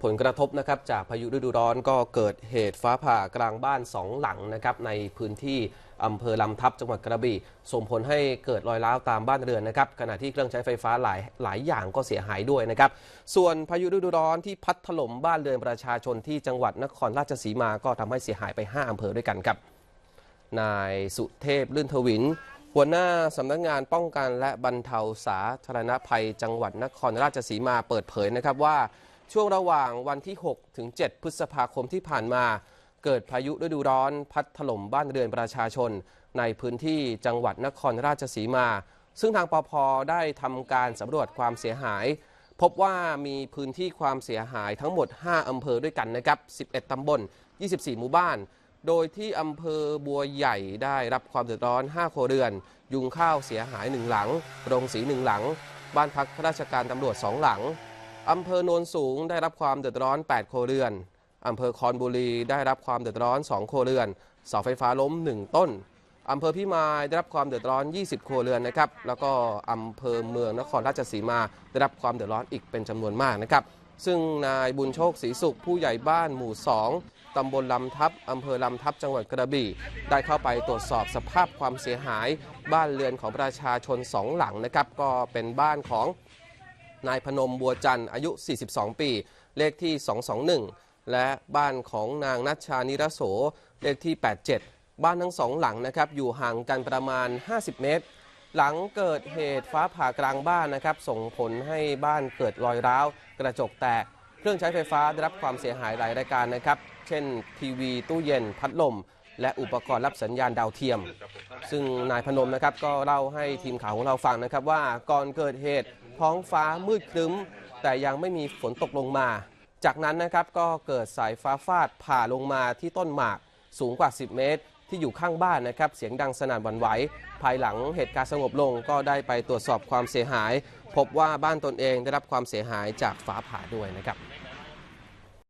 ผลกระทบนะครับจากพายุฤดูร้อนก็เกิดเหตุฟ้าผ่ากลางบ้าน2หลังนะครับในพื้นที่อำเภอลำทับจังหวัดกระบี่ส่งผลให้เกิดรอยร้าวตามบ้านเรือนนะครับขณะที่เครื่องใช้ไฟฟ้าหลายอย่างก็เสียหายด้วยนะครับส่วนพายุฤดูร้อนที่พัดถล่มบ้านเรือนประชาชนที่จังหวัดนครราชสีมาก็ทำให้เสียหายไป5อำเภอด้วยกันครับนายสุเทพลื่นทวินหัวหน้าสำนักงานป้องกันและบรรเทาสาธารณภัยจังหวัดนครราชสีมาเปิดเผยนะครับว่าช่วงระหว่างวันที่6ถึง7พฤษภาคมที่ผ่านมาเกิดพายุฤดูร้อนพัดถล่มบ้านเรือนประชาชนในพื้นที่จังหวัดนครราชสีมาซึ่งทางปภ.ได้ทำการสำรวจความเสียหายพบว่ามีพื้นที่ความเสียหายทั้งหมด5อำเภอด้วยกันนะครับ11ตำบล24หมู่บ้านโดยที่อำเภอบัวใหญ่ได้รับความเดือดร้อน5ครัวเรือนยุงข้าวเสียหาย1หลังโรงสี1หลังบ้านพักข้าราชการตำรวจ2หลังอำเภอโนนสูงได้รับความเดือดร้อน8ครัวเรือนอำเภอคอนบุรีได้รับความเดือดร้อน2ครัวเรือนเสาไฟฟ้าล้ม1ต้นอำเภอพิมายได้รับความเดือดร้อน20ครัวเรือนนะครับแล้วก็อำเภอเมืองนครราชสีมาได้รับความเดือดร้อนอีกเป็นจำนวนมากนะครับซึ่งนายบุญโชคศรีสุขผู้ใหญ่บ้านหมู่2ตำบลลำทับอำเภอลำทับจังหวัดกระบี่ได้เข้าไปตรวจสอบสภาพความเสียหายบ้านเรือนของประชาชน2หลังนะครับก็เป็นบ้านของนายพนมบัวจันทร์อายุ 42 ปีเลขที่221และบ้านของนางนัชชานิรโสเลขที่87บ้านทั้ง2หลังนะครับอยู่ห่างกันประมาณ50เมตรหลังเกิดเหตุฟ้าผ่ากลางบ้านนะครับส่งผลให้บ้านเกิดรอยร้าวกระจกแตกเครื่องใช้ไฟฟ้าได้รับความเสียหายหลายรายการนะครับเช่นทีวีตู้เย็นพัดลมและอุปกรณ์รับสัญญาณดาวเทียมซึ่งนายพนมนะครับก็เล่าให้ทีมข่าวของเราฟังนะครับว่าก่อนเกิดเหตุท้องฟ้ามืดครึ้มแต่ยังไม่มีฝนตกลงมาจากนั้นนะครับก็เกิดสายฟ้าฟาดผ่าลงมาที่ต้นหมากสูงกว่า10เมตรที่อยู่ข้างบ้านนะครับเสียงดังสนั่นหวั่นไหวภายหลังเหตุการณ์สงบลงก็ได้ไปตรวจสอบความเสียหายพบว่าบ้านตนเองได้รับความเสียหายจากฟ้าผ่าด้วยนะครับ